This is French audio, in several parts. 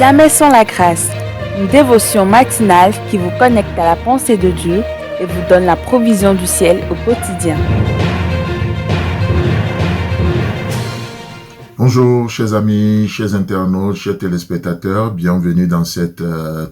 Jamais sans la grâce, une dévotion matinale qui vous connecte à la pensée de Dieu et vous donne la provision du ciel au quotidien. Bonjour chers amis, chers internautes, chers téléspectateurs, bienvenue dans cette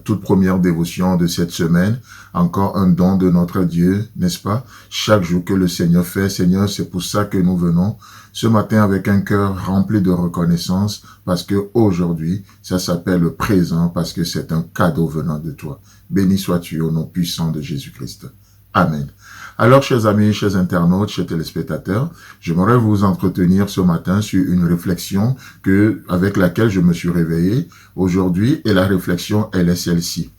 toute première dévotion de cette semaine. Encore un don de notre Dieu, n'est-ce pas? Chaque jour que le Seigneur fait, Seigneur, c'est pour ça que nous venons ce matin avec un cœur rempli de reconnaissance parce que aujourd'hui, ça s'appelle le présent parce que c'est un cadeau venant de toi. Béni sois-tu au nom puissant de Jésus-Christ. Amen. Alors, chers amis, chers internautes, chers téléspectateurs, j'aimerais vous entretenir ce matin sur une réflexion avec laquelle je me suis réveillé aujourd'hui, et la réflexion, elle est celle-ci.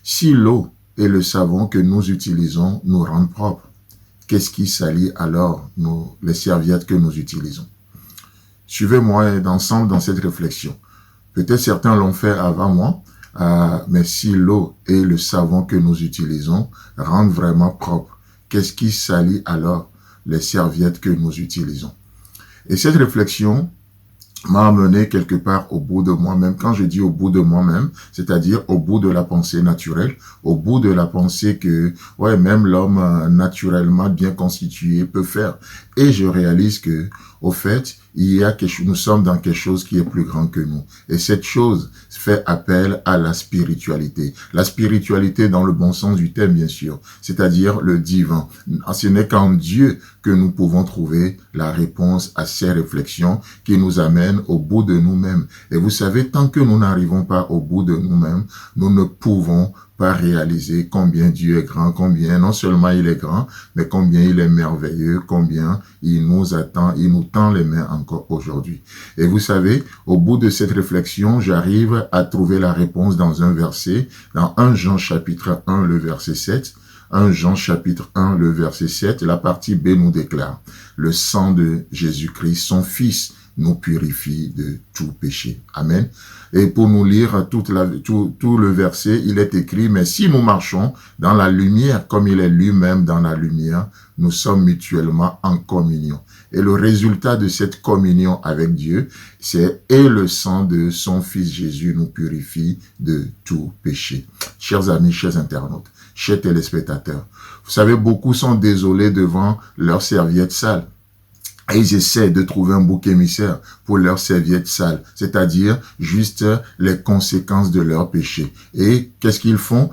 Si l'eau et le savon que nous utilisons nous rendent propres, qu'est-ce qui salit alors les serviettes que nous utilisons? Suivez-moi ensemble dans cette réflexion. Peut-être certains l'ont fait avant moi, mais si l'eau et le savon que nous utilisons rendent vraiment propres, qu'est-ce qui salit alors les serviettes que nous utilisons? Et cette réflexion m'a amené quelque part au bout de moi-même. Quand je dis au bout de moi-même, c'est-à-dire au bout de la pensée naturelle, au bout de la pensée que même l'homme naturellement bien constitué peut faire. Et je réalise que, au fait, nous sommes dans quelque chose qui est plus grand que nous. Et cette chose fait appel à la spiritualité. La spiritualité dans le bon sens du terme, bien sûr. C'est-à-dire le divin. Ce n'est qu'en Dieu que nous pouvons trouver la réponse à ces réflexions qui nous amènent au bout de nous-mêmes. Et vous savez, tant que nous n'arrivons pas au bout de nous-mêmes, nous ne pouvons pas réaliser combien Dieu est grand, combien non seulement il est grand, mais combien il est merveilleux, combien il nous attend, il nous tend les mains encore aujourd'hui. Et vous savez, au bout de cette réflexion, j'arrive à trouver la réponse dans un verset, dans 1 Jean chapitre 1, le verset 7. 1 Jean chapitre 1, le verset 7, la partie B nous déclare: le sang de Jésus-Christ, son Fils, nous purifie de tout péché. Amen. Et pour nous lire tout le verset, il est écrit: mais si nous marchons dans la lumière, comme il est lui-même dans la lumière, nous sommes mutuellement en communion. Et le résultat de cette communion avec Dieu, c'est « et le sang de son Fils Jésus nous purifie de tout péché ». Chers amis, chers internautes, chers téléspectateurs, vous savez, beaucoup sont désolés devant leurs serviettes sales. Et ils essaient de trouver un bouc émissaire pour leurs serviettes sales, c'est-à-dire juste les conséquences de leur péché. Et qu'est-ce qu'ils font?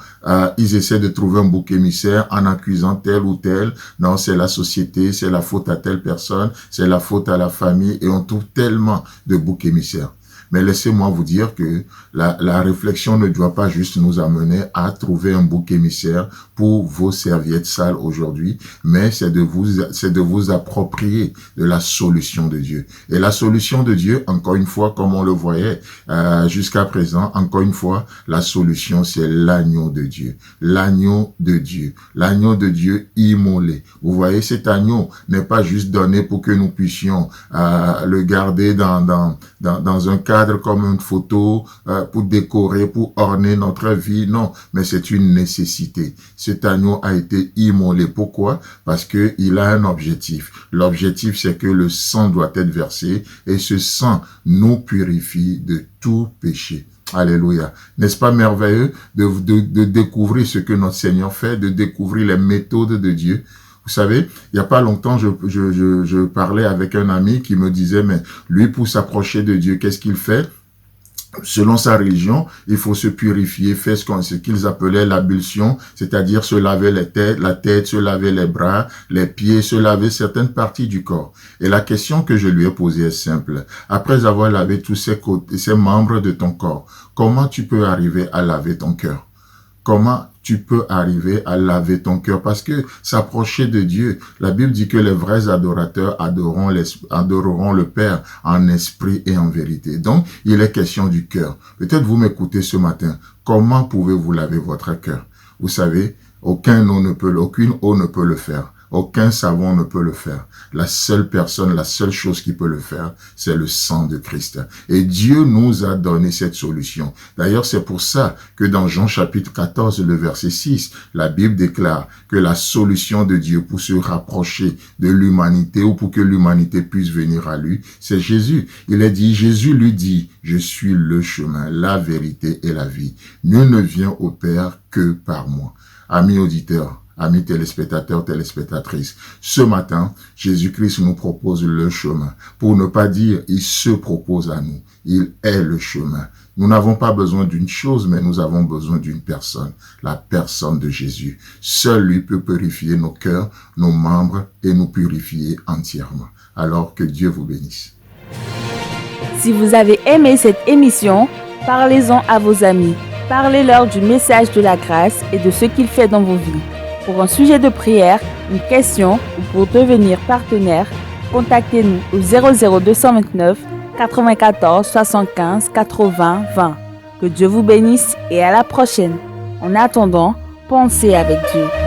Ils essaient de trouver un bouc émissaire en accusant tel ou tel. Non, c'est la société, c'est la faute à telle personne, c'est la faute à la famille, et on trouve tellement de boucs émissaires. Mais laissez-moi vous dire que la réflexion ne doit pas juste nous amener à trouver un bouc émissaire pour vos serviettes sales aujourd'hui, mais c'est de vous approprier de la solution de Dieu. Et la solution de Dieu, encore une fois, comme on le voyait jusqu'à présent, encore une fois, la solution, c'est l'agneau de Dieu. L'agneau de Dieu. L'agneau de Dieu immolé. Vous voyez, cet agneau n'est pas juste donné pour que nous puissions le garder dans un cadre comme une photo pour décorer, pour orner notre vie. Non, mais c'est une nécessité. Cet agneau a été immolé. Pourquoi? Parce que il a un objectif. L'objectif, c'est que le sang doit être versé et ce sang nous purifie de tout péché. Alléluia. N'est-ce pas merveilleux de découvrir ce que notre Seigneur fait, de découvrir les méthodes de Dieu? Vous savez, il n'y a pas longtemps, je parlais avec un ami qui me disait, mais lui, pour s'approcher de Dieu, qu'est-ce qu'il fait? Selon sa religion, il faut se purifier, faire ce qu'ils appelaient l'ablution, c'est-à-dire se laver la tête, se laver les bras, les pieds, se laver certaines parties du corps. Et la question que je lui ai posée est simple. Après avoir lavé tous ces membres de ton corps, comment tu peux arriver à laver ton cœur? Comment tu peux arriver à laver ton cœur? Parce que s'approcher de Dieu, la Bible dit que les vrais adorateurs adoreront le Père en esprit et en vérité. Donc, il est question du cœur. Peut-être vous m'écoutez ce matin. Comment pouvez-vous laver votre cœur? Vous savez, aucune eau ne peut le faire. Aucun savant ne peut le faire. La seule personne, la seule chose qui peut le faire, c'est le sang de Christ. Et Dieu nous a donné cette solution. D'ailleurs, c'est pour ça que dans Jean chapitre 14, le verset 6, la Bible déclare que la solution de Dieu pour se rapprocher de l'humanité ou pour que l'humanité puisse venir à lui, c'est Jésus. Il est dit, Jésus lui dit, je suis le chemin, la vérité et la vie. Nul ne vient au Père que par moi. Amis auditeurs, amis téléspectateurs, téléspectatrices, ce matin, Jésus-Christ nous propose le chemin. Pour ne pas dire, il se propose à nous. Il est le chemin. Nous n'avons pas besoin d'une chose, mais nous avons besoin d'une personne, la personne de Jésus. Seul lui peut purifier nos cœurs, nos membres et nous purifier entièrement. Alors que Dieu vous bénisse. Si vous avez aimé cette émission, parlez-en à vos amis. Parlez-leur du message de la grâce et de ce qu'il fait dans vos vies. Pour un sujet de prière, une question ou pour devenir partenaire, contactez-nous au 00229 94 75 80 20. Que Dieu vous bénisse et à la prochaine. En attendant, pensez avec Dieu.